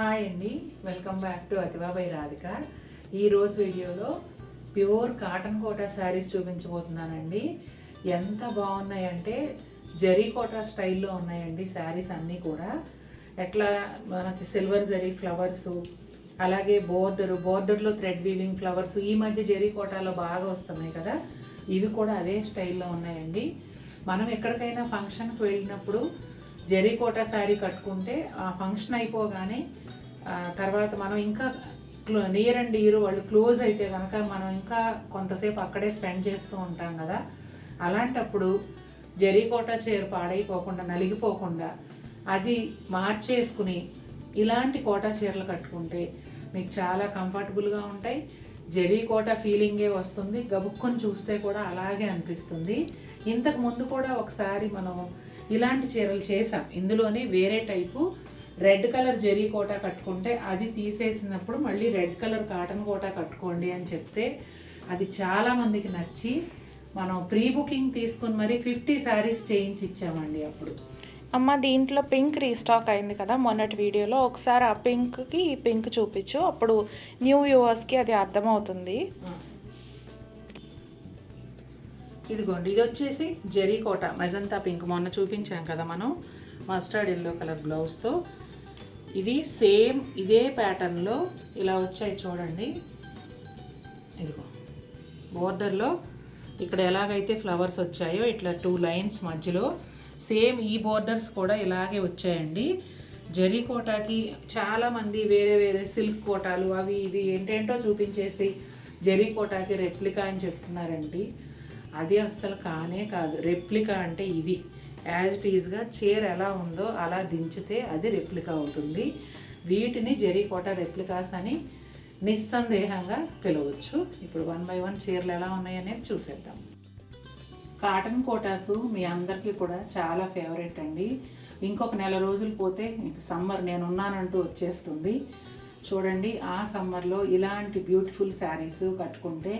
Hi అండి, welcome back to Athiva by Radhika. ఈరోజు వీడియోలో ప్యూర్ కాటన్ కోటా శారీస్ చూపించబోతున్నానండి. ఎంత బాగున్నాయంటే జరీ కోటా స్టైల్లో ఉన్నాయండి శారీస్ అన్నీ కూడా. ఎట్లా మనకి సిల్వర్ జరీ ఫ్లవర్స్, అలాగే బోర్డర్లో థ్రెడ్ వీవింగ్ ఫ్లవర్స్ ఈ మధ్య జరీ కోటాలో బాగా వస్తున్నాయి కదా, ఇవి కూడా అదే స్టైల్లో ఉన్నాయండి. మనం ఎక్కడికైనా ఫంక్షన్కి వెళ్ళినప్పుడు జరీ కోటా శారీ కట్టుకుంటే ఆ ఫంక్షన్ అయిపోగానే తర్వాత మనం ఇంకా నియర్ అండ్ ఇయర్ వాళ్ళు క్లోజ్ అయితే కనుక మనం ఇంకా కొంతసేపు అక్కడే స్పెండ్ చేస్తూ ఉంటాం కదా. అలాంటప్పుడు జరీ కోటా చీర పాడైపోకుండా నలిగిపోకుండా అది మార్చేసుకుని ఇలాంటి కోటా చీరలు కట్టుకుంటే మీకు చాలా కంఫర్టబుల్గా ఉంటాయి. జరీ కోటా ఫీలింగే వస్తుంది, గబుక్కొని చూస్తే కూడా అలాగే అనిపిస్తుంది. ఇంతకు ముందు కూడా ఒకసారి మనం ఇలాంటి చీరలు చేసాం. ఇందులోనే వేరే type red colour zari Kota కట్టుకుంటే అది తీసేసినప్పుడు మళ్ళీ రెడ్ కలర్ కాటన్ కోటా కట్టుకోండి అని చెప్తే అది చాలామందికి నచ్చి మనం ప్రీ బుకింగ్ తీసుకుని మరి 50 శారీస్ చేయించి ఇచ్చామండి. అప్పుడు అమ్మ దీంట్లో పింక్ రీస్టాక్ అయింది కదా మొన్నటి వీడియోలో, ఒకసారి ఆ పింక్కి ఈ పింక్ చూపించు, అప్పుడు న్యూ వ్యూవర్స్కి అది అర్థమవుతుంది. ఇదిగోండి, ఇది వచ్చేసి జరీ కోటా మెజంతా పింక్, మొన్న చూపించాం కదా మనం మస్టర్డ్ ఎల్లో కలర్ బ్లౌజ్తో. ఇది సేమ్ ఇదే ప్యాటర్న్లో ఇలా వచ్చాయి చూడండి. ఇదిగో బోర్డర్లో ఇక్కడ ఎలాగైతే ఫ్లవర్స్ వచ్చాయో ఇట్లా 2 లైన్స్ మధ్యలో సేమ్ ఈ బోర్డర్స్ కూడా ఇలాగే వచ్చాయండి. జరీ కోటాకి చాలామంది వేరే వేరే సిల్క్ కోటాలు అవి ఇవి ఏంటేంటో చూపించేసి జరీ కోటాకి రెప్లికా అని చెప్తున్నారండి. అది అస్సలు కానే కాదు. రెప్లికా అంటే ఇది యాజ్ ఇట్ ఈజ్గా చీర ఎలా ఉందో అలా దించితే అది రెప్లికా అవుతుంది. వీటిని జరీ కోటా రెప్లికాస్ అని నిస్సందేహంగా పిలవచ్చు. ఇప్పుడు 1 by 1 చీరలు ఎలా ఉన్నాయనేది చూసేద్దాం. కాటన్ కోటాసు మీ అందరికీ కూడా చాలా ఫేవరెట్ అండి. ఇంకొక నెల రోజులు పోతే సమ్మర్ నేనున్నానంటూ వచ్చేస్తుంది. చూడండి, ఆ సమ్మర్లో ఇలాంటి బ్యూటిఫుల్ శారీస్ కట్టుకుంటే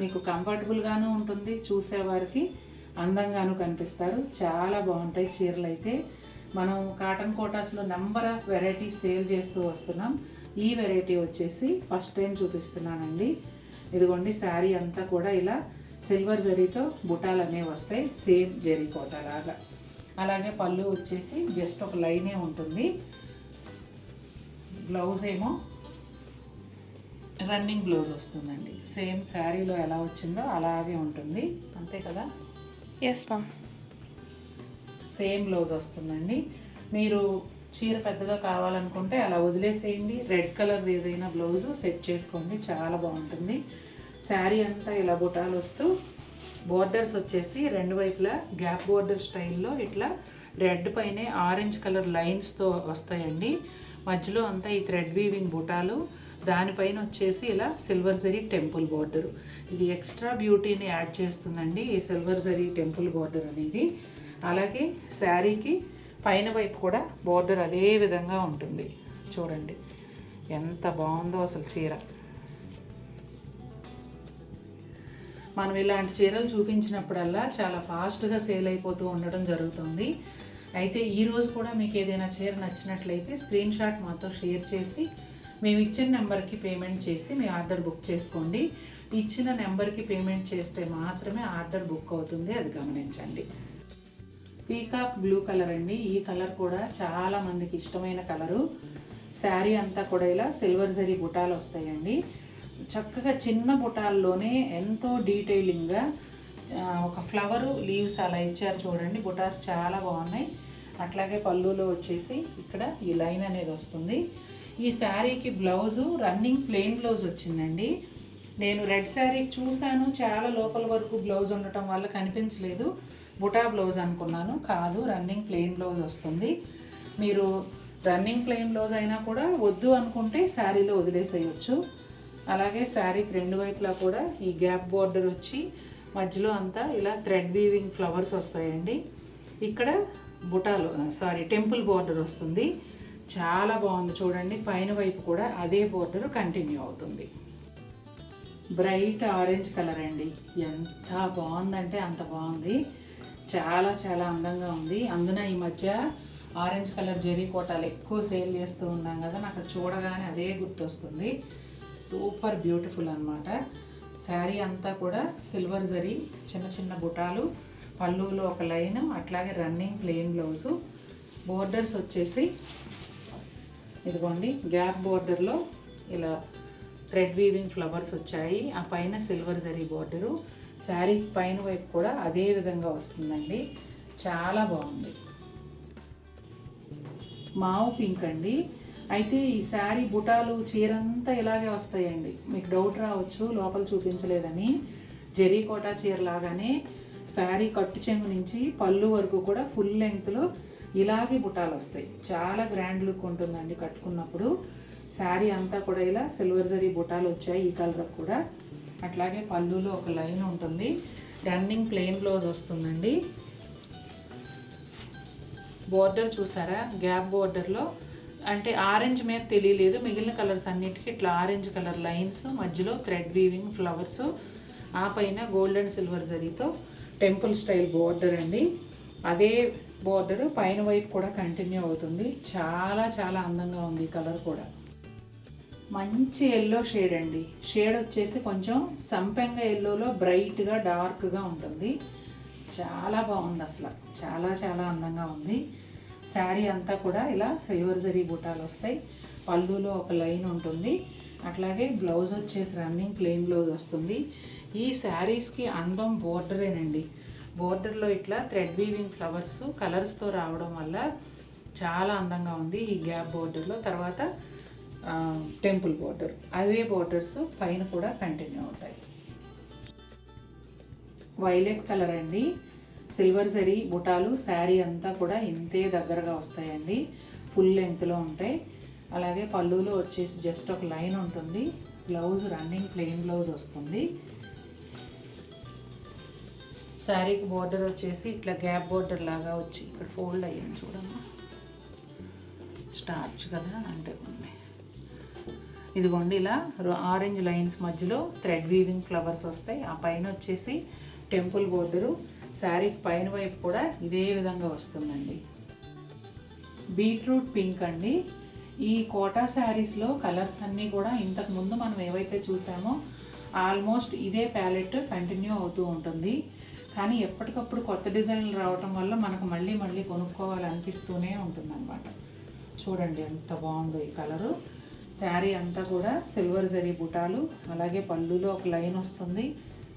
మీకు కంఫర్టబుల్గాను ఉంటుంది, చూసేవారికి అందంగాను కనిపిస్తారు. చాలా బాగుంటాయి చీరలు అయితే. మనం కాటన్ కోటాస్లో నెంబర్ ఆఫ్ వెరైటీస్ సేల్ చేస్తూ వస్తున్నాం. ఈ వెరైటీ వచ్చేసి ఫస్ట్ టైం చూపిస్తున్నానండి. ఇదిగోండి, శారీ అంతా కూడా ఇలా సిల్వర్ జరీతో బుటాలు అనేవి వస్తాయి, సేమ్ జరీ కోటా లాగా. అలాగే పళ్ళు వచ్చేసి జస్ట్ ఒక లైనే ఉంటుంది. బ్లౌజ్ ఏమో రన్నింగ్ బ్లౌజ్ వస్తుందండి. సేమ్ శారీలో ఎలా వచ్చిందో అలాగే ఉంటుంది, అంతే కదా. ఎస్ మ్యామ్, సేమ్ బ్లౌజ్ వస్తుందండి. మీరు చీర పెద్దగా కావాలనుకుంటే అలా వదిలేసేయండి, రెడ్ కలర్ ఏదైనా బ్లౌజు సెట్ చేసుకోండి, చాలా బాగుంటుంది. శారీ అంతా ఇలా బుటాలు వస్తూ బోర్డర్స్ వచ్చేసి రెండు వైపులా గ్యాప్ బోర్డర్ స్టైల్లో ఇట్లా రెడ్ పైనే ఆరెంజ్ కలర్ లైన్స్తో వస్తాయండి. మధ్యలో అంతా ఈ థ్రెడ్ వీవింగ్ బుటాలు, దానిపైన వచ్చేసి ఇలా సిల్వర్ జరీ టెంపుల్ బోర్డరు. ఇది ఎక్స్ట్రా బ్యూటీని యాడ్ చేస్తుందండి ఈ సిల్వర్ జరీ టెంపుల్ బోర్డర్ అనేది. అలాగే శారీకి పైన వైపు కూడా బోర్డర్ అదే విధంగా ఉంటుంది. చూడండి ఎంత బాగుందో అసలు చీర. మనం ఇలాంటి చీరలు చూపించినప్పుడల్లా చాలా ఫాస్ట్గా సేల్ అయిపోతూ ఉండడం జరుగుతుంది. అయితే ఈరోజు కూడా మీకు ఏదైనా చీర నచ్చినట్లయితే స్క్రీన్ షాట్ మాతో షేర్ చేసి మేము ఇచ్చిన నెంబర్కి పేమెంట్ చేసి మీ ఆర్డర్ బుక్ చేసుకోండి. ఇచ్చిన నెంబర్కి పేమెంట్ చేస్తే మాత్రమే ఆర్డర్ బుక్ అవుతుంది, అది గమనించండి. పీకాక్ బ్లూ కలర్ అండి. ఈ కలర్ కూడా చాలా మందికి ఇష్టమైన కలరు. శారీ అంతా కూడా ఇలా సిల్వర్ జరీ బుటాలు వస్తాయండి. చక్కగా చిన్న బుటాల్లోనే ఎంతో డీటెయిలింగ్గా ఒక ఫ్లవరు లీవ్స్ అలా ఇచ్చారు చూడండి. బుటాస్ చాలా బాగున్నాయి. అట్లాగే పళ్ళులో వచ్చేసి ఇక్కడ ఈ లైన్ అనేది వస్తుంది. ఈ శారీకి బ్లౌజు రన్నింగ్ ప్లెయిన్ బ్లౌజ్ వచ్చిందండి. నేను రెడ్ శారీ చూశాను, చాలా లోపల వరకు బ్లౌజ్ ఉండటం వల్ల కనిపించలేదు, బుటా బ్లౌజ్ అనుకున్నాను. కాదు, రన్నింగ్ ప్లెయిన్ బ్లౌజ్ వస్తుంది. మీరు రన్నింగ్ ప్లెయిన్ బ్లౌజ్ అయినా కూడా వద్దు అనుకుంటే శారీలో వదిలేసేయచ్చు. అలాగే శారీకి రెండు వైపులా కూడా ఈ గ్యాప్ బోర్డర్ వచ్చి మధ్యలో అంతా ఇలా థ్రెడ్ వీవింగ్ ఫ్లవర్స్ వస్తాయండి. ఇక్కడ టెంపుల్ బోర్డర్ వస్తుంది. చాలా బాగుంది చూడండి. పైన వైపు కూడా అదే బోర్డర్ కంటిన్యూ అవుతుంది. బ్రైట్ ఆరెంజ్ కలర్ అండి. ఎంత బాగుందంటే అంత బాగుంది. చాలా చాలా అందంగా ఉంది. అందున ఈ మధ్య ఆరెంజ్ కలర్ జెరీ కోటాలు ఎక్కువ సేల్ చేస్తూ ఉన్నాం కదా, నాకు అది చూడగానే అదే గుర్తొస్తుంది. సూపర్ బ్యూటిఫుల్ అనమాట. శారీ అంతా కూడా సిల్వర్ జరీ, చిన్న చిన్న బుటాలు, పళ్ళులో ఒక లైన్, అట్లాగే రన్నింగ్ ప్లెయిన్ బ్లౌజు. బోర్డర్స్ వచ్చేసి ఇదిగోండి గ్యాప్ బోర్డర్లో ఇలా థ్రెడ్ వీవింగ్ ఫ్లవర్స్ వచ్చాయి. ఆ పైన సిల్వర్ జరీ బోర్డరు. శారీ పైన వైపు కూడా అదే విధంగా వస్తుందండి. చాలా బాగుంది. మావు పింక్ అండి. అయితే ఈ శారీ బుటాలు చీరంతా ఇలాగే వస్తాయండి. మీకు డౌట్ రావచ్చు లోపల చూపించలేదని. జెరీ కోటా చీర లాగానే శారీ కట్టు చెంగు నుంచి పళ్ళు వరకు కూడా ఫుల్ లెంగ్త్లో ఇలాగే బుటాలు వస్తాయి. చాలా గ్రాండ్ లుక్ ఉంటుందండి కట్టుకున్నప్పుడు. శారీ అంతా కూడా ఇలా సిల్వర్ జరీ బుటాలు వచ్చాయి ఈ కలర్ కూడా. అట్లాగే పళ్ళులో ఒక లైన్ ఉంటుంది. రన్నింగ్ ప్లెయిన్ బ్లౌజ్ వస్తుందండి. బోర్డర్ చూసారా, గ్యాప్ బోర్డర్లో అంటే ఆరెంజ్ మీద తెలియలేదు, మిగిలిన కలర్స్ అన్నిటికీ ఇట్లా ఆరెంజ్ కలర్ లైన్స్, మధ్యలో థ్రెడ్ వీవింగ్ ఫ్లవర్స్, ఆ పైన గోల్డ్ అండ్ సిల్వర్ జరీతో టెంపుల్ స్టైల్ బోర్డర్ అండి. అదే బోర్డర్ పైన వైపు కూడా కంటిన్యూ అవుతుంది. చాలా చాలా అందంగా ఉంది ఈ కలర్ కూడా. మంచి ఎల్లో షేడ్ అండి. షేడ్ వచ్చేసి కొంచెం సంపెంగ ఎల్లోలో బ్రైట్గా డార్క్గా ఉంటుంది. చాలా బాగుంది అసలు. చాలా చాలా అందంగా ఉంది. శారీ అంతా కూడా ఇలా సిల్వర్ జరీ బుటాలు వస్తాయి. పళ్ళులో ఒక లైన్ ఉంటుంది. అట్లాగే బ్లౌజ్ వచ్చేసి రన్నింగ్ ప్లెయిన్ బ్లౌజ్ వస్తుంది. ఈ శారీస్కి అందం బోర్డరేనండి. బోర్డర్లో ఇట్లా థ్రెడ్ వీవింగ్ ఫ్లవర్స్ కలర్స్తో రావడం వల్ల చాలా అందంగా ఉంది ఈ గ్యాప్ బోర్డర్లో. తర్వాత టెంపుల్ బోర్డర్, అవే బోర్డర్స్ పైన కూడా కంటిన్యూ అవుతాయి. వైలెట్ కలర్ అండి. సిల్వర్ జరీ బుటాలు శారీ అంతా కూడా ఇంతే దగ్గరగా వస్తాయండి. ఫుల్ లెంగ్త్లో ఉంటాయి. అలాగే పళ్ళులో వచ్చేసి జస్ట్ ఒక లైన్ ఉంటుంది. బ్లౌజ్ రన్నింగ్ ప్లెయిన్ బ్లౌజ్ వస్తుంది. శారీకి బోర్డర్ వచ్చేసి ఇట్లా గ్యాప్ బోర్డర్ లాగా వచ్చి ఇక్కడ ఫోల్డ్ అయ్యింది చూడమ్మా. స్టార్చ్ కదా అంటే ఇదిగోండి ఇలా ఆరెంజ్ లైన్స్ మధ్యలో థ్రెడ్ వీవింగ్ ఫ్లవర్స్ వస్తాయి. ఆ పైన వచ్చేసి టెంపుల్ బోర్డరు. శారీకి పైన వైపు కూడా ఇదే విధంగా వస్తుందండి. బీట్రూట్ పింక్ అండి. ఈ కోటా శారీస్లో కలర్స్ అన్నీ కూడా ఇంతకు ముందు మనం ఏవైతే చూసామో ఆల్మోస్ట్ ఇదే ప్యాలెట్ కంటిన్యూ అవుతూ ఉంటుంది. కానీ ఎప్పటికప్పుడు కొత్త డిజైన్లు రావటం వల్ల మనకు మళ్ళీ మళ్ళీ కొనుక్కోవాలనిపిస్తూనే ఉంటుందన్నమాట. చూడండి ఎంత బాగుందో ఈ కలరు. శారీ అంతా కూడా సిల్వర్ జరీ బుటాలు, అలాగే పళ్ళులో ఒక లైన్ వస్తుంది.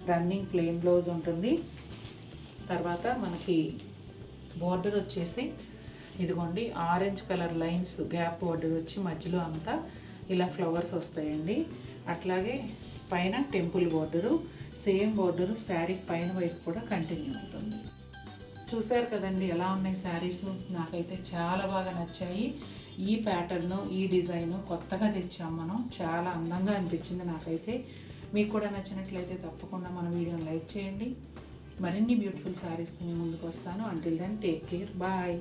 రన్నింగ్ ప్లెయిన్ బ్లౌజ్ ఉంటుంది. తర్వాత మనకి బోర్డర్ వచ్చేసి ఇదిగోండి orange colour lines gap border వచ్చి మధ్యలో అంతా ఇలా ఫ్లవర్స్ వస్తాయండి. అట్లాగే పైన temple border, same border sari పైన వైపు కూడా కంటిన్యూ అవుతుంది. చూసారు కదండి ఎలా ఉన్నాయి శారీస్. నాకైతే చాలా బాగా నచ్చాయి. ఈ ప్యాటర్ను, ఈ డిజైను కొత్తగా తెచ్చాం మనం. చాలా అందంగా అనిపించింది నాకైతే. మీకు కూడా నచ్చినట్లయితే తప్పకుండా మన వీడియోని లైక్ చేయండి. మరిన్ని బ్యూటిఫుల్ శారీస్తో మీ ముందుకు వస్తాను. Until then take care, bye.